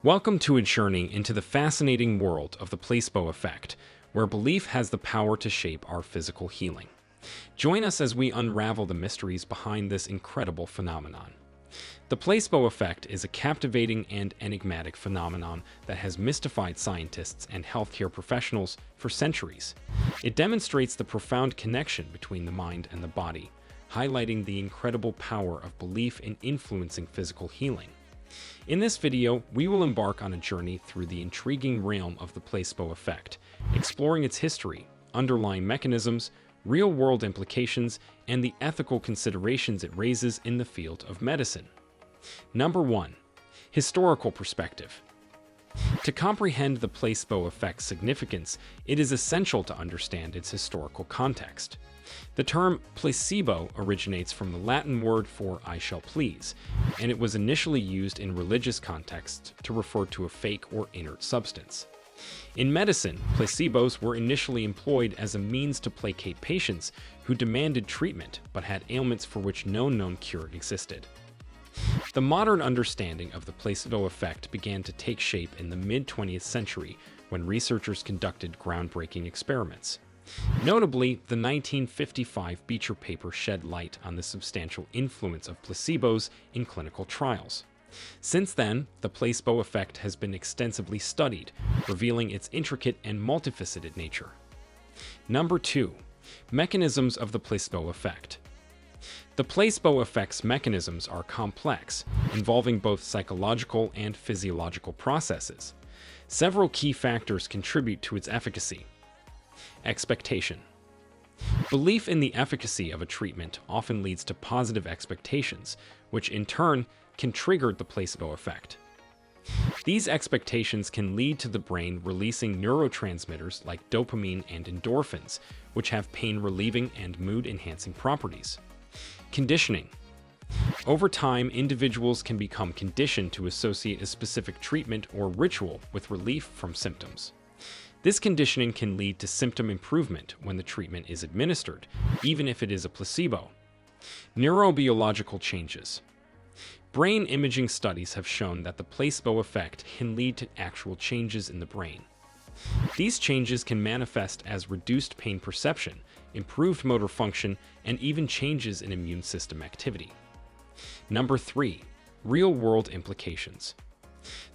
Welcome to a journey into the fascinating world of the placebo effect, where belief has the power to shape our physical healing. Join us as we unravel the mysteries behind this incredible phenomenon. The placebo effect is a captivating and enigmatic phenomenon that has mystified scientists and healthcare professionals for centuries. It demonstrates the profound connection between the mind and the body, highlighting the incredible power of belief in influencing physical healing. In this video, we will embark on a journey through the intriguing realm of the placebo effect, exploring its history, underlying mechanisms, real-world implications, and the ethical considerations it raises in the field of medicine. Number 1. Historical perspective. To comprehend the placebo effect's significance, it is essential to understand its historical context. The term placebo originates from the Latin word for "I shall please," and it was initially used in religious contexts to refer to a fake or inert substance. In medicine, placebos were initially employed as a means to placate patients who demanded treatment but had ailments for which no known cure existed. The modern understanding of the placebo effect began to take shape in the mid-20th century when researchers conducted groundbreaking experiments. Notably, the 1955 Beecher paper shed light on the substantial influence of placebos in clinical trials. Since then, the placebo effect has been extensively studied, revealing its intricate and multifaceted nature. Number 2. Mechanisms of the placebo effect. The placebo effect's mechanisms are complex, involving both psychological and physiological processes. Several key factors contribute to its efficacy. Expectation. Belief in the efficacy of a treatment often leads to positive expectations, which in turn can trigger the placebo effect. These expectations can lead to the brain releasing neurotransmitters like dopamine and endorphins, which have pain-relieving and mood-enhancing properties. Conditioning. Over time, individuals can become conditioned to associate a specific treatment or ritual with relief from symptoms. This conditioning can lead to symptom improvement when the treatment is administered, even if it is a placebo. Neurobiological changes. Brain imaging studies have shown that the placebo effect can lead to actual changes in the brain. These changes can manifest as reduced pain perception, improved motor function, and even changes in immune system activity. Number 3. Real-world implications.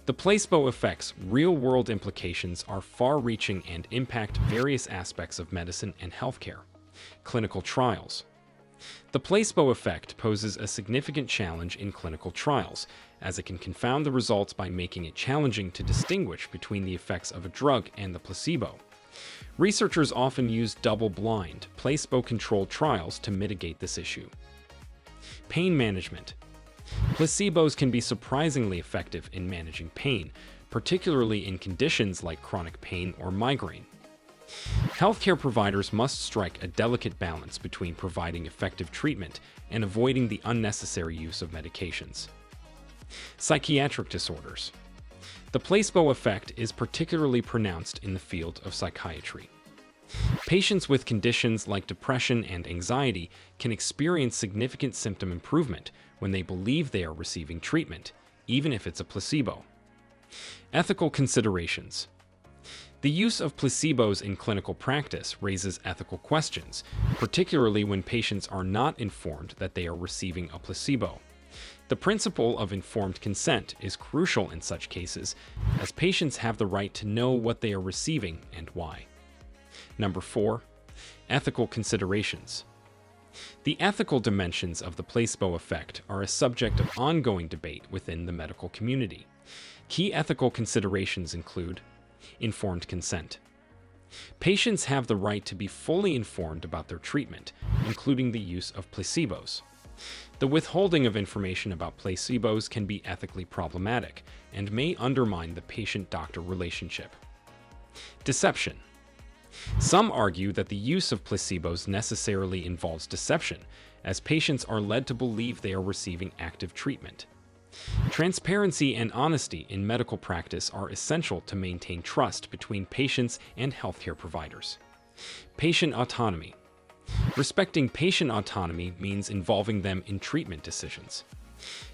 The placebo effect's real-world implications are far-reaching and impact various aspects of medicine and healthcare. Clinical trials. The placebo effect poses a significant challenge in clinical trials, as it can confound the results by making it challenging to distinguish between the effects of a drug and the placebo. Researchers often use double-blind, placebo-controlled trials to mitigate this issue. Pain management. Placebos can be surprisingly effective in managing pain, particularly in conditions like chronic pain or migraine. Healthcare providers must strike a delicate balance between providing effective treatment and avoiding the unnecessary use of medications. Psychiatric disorders. The placebo effect is particularly pronounced in the field of psychiatry. Patients with conditions like depression and anxiety can experience significant symptom improvement when they believe they are receiving treatment, even if it's a placebo. Ethical considerations. The use of placebos in clinical practice raises ethical questions, particularly when patients are not informed that they are receiving a placebo. The principle of informed consent is crucial in such cases, as patients have the right to know what they are receiving and why. Number 4. Ethical considerations. The ethical dimensions of the placebo effect are a subject of ongoing debate within the medical community. Key ethical considerations include informed consent. Patients have the right to be fully informed about their treatment, including the use of placebos. The withholding of information about placebos can be ethically problematic and may undermine the patient-doctor relationship. Deception. Some argue that the use of placebos necessarily involves deception, as patients are led to believe they are receiving active treatment. Transparency and honesty in medical practice are essential to maintain trust between patients and healthcare providers. Patient autonomy. Respecting patient autonomy means involving them in treatment decisions.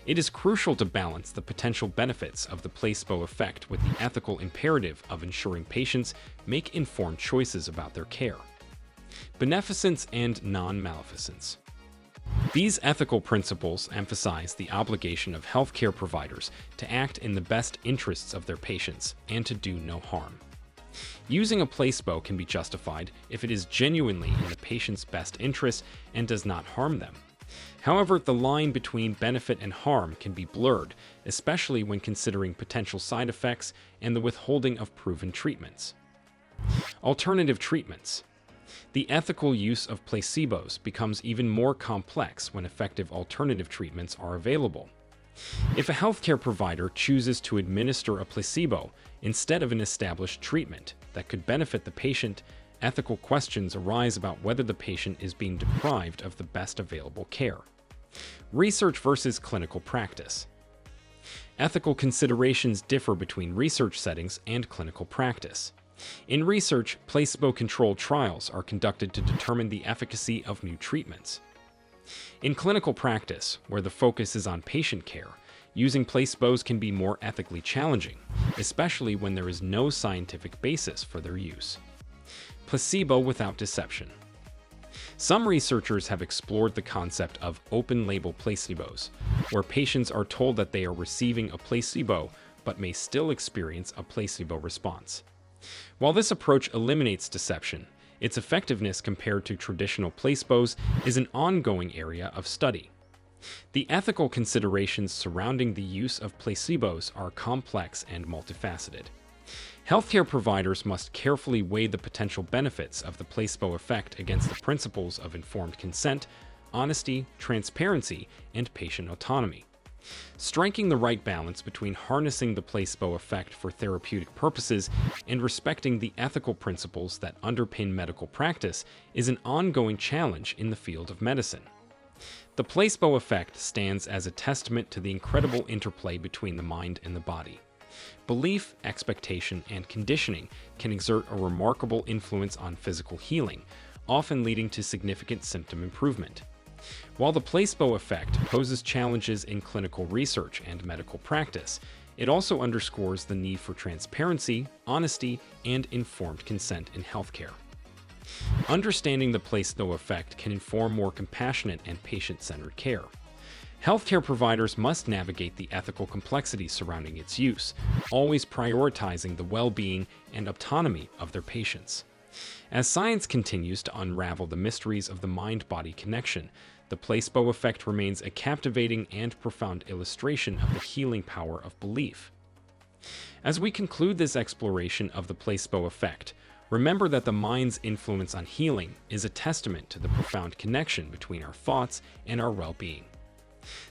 It is crucial to balance the potential benefits of the placebo effect with the ethical imperative of ensuring patients make informed choices about their care. Beneficence and non-maleficence. These ethical principles emphasize the obligation of healthcare providers to act in the best interests of their patients and to do no harm. Using a placebo can be justified if it is genuinely in the patient's best interest and does not harm them. However, the line between benefit and harm can be blurred, especially when considering potential side effects and the withholding of proven treatments. Alternative treatments. The ethical use of placebos becomes even more complex when effective alternative treatments are available. If a healthcare provider chooses to administer a placebo instead of an established treatment that could benefit the patient, ethical questions arise about whether the patient is being deprived of the best available care. Research versus clinical practice. Ethical considerations differ between research settings and clinical practice. In research, placebo-controlled trials are conducted to determine the efficacy of new treatments. In clinical practice, where the focus is on patient care, using placebos can be more ethically challenging, especially when there is no scientific basis for their use. Placebo without deception. Some researchers have explored the concept of open-label placebos, where patients are told that they are receiving a placebo but may still experience a placebo response. While this approach eliminates deception, its effectiveness compared to traditional placebos is an ongoing area of study. The ethical considerations surrounding the use of placebos are complex and multifaceted. Healthcare providers must carefully weigh the potential benefits of the placebo effect against the principles of informed consent, honesty, transparency, and patient autonomy. Striking the right balance between harnessing the placebo effect for therapeutic purposes and respecting the ethical principles that underpin medical practice is an ongoing challenge in the field of medicine. The placebo effect stands as a testament to the incredible interplay between the mind and the body. Belief, expectation, and conditioning can exert a remarkable influence on physical healing, often leading to significant symptom improvement. While the placebo effect poses challenges in clinical research and medical practice, it also underscores the need for transparency, honesty, and informed consent in healthcare. Understanding the placebo effect can inform more compassionate and patient-centered care. Healthcare providers must navigate the ethical complexities surrounding its use, always prioritizing the well-being and autonomy of their patients. As science continues to unravel the mysteries of the mind-body connection, the placebo effect remains a captivating and profound illustration of the healing power of belief. As we conclude this exploration of the placebo effect, remember that the mind's influence on healing is a testament to the profound connection between our thoughts and our well-being.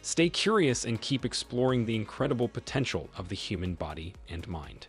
Stay curious and keep exploring the incredible potential of the human body and mind.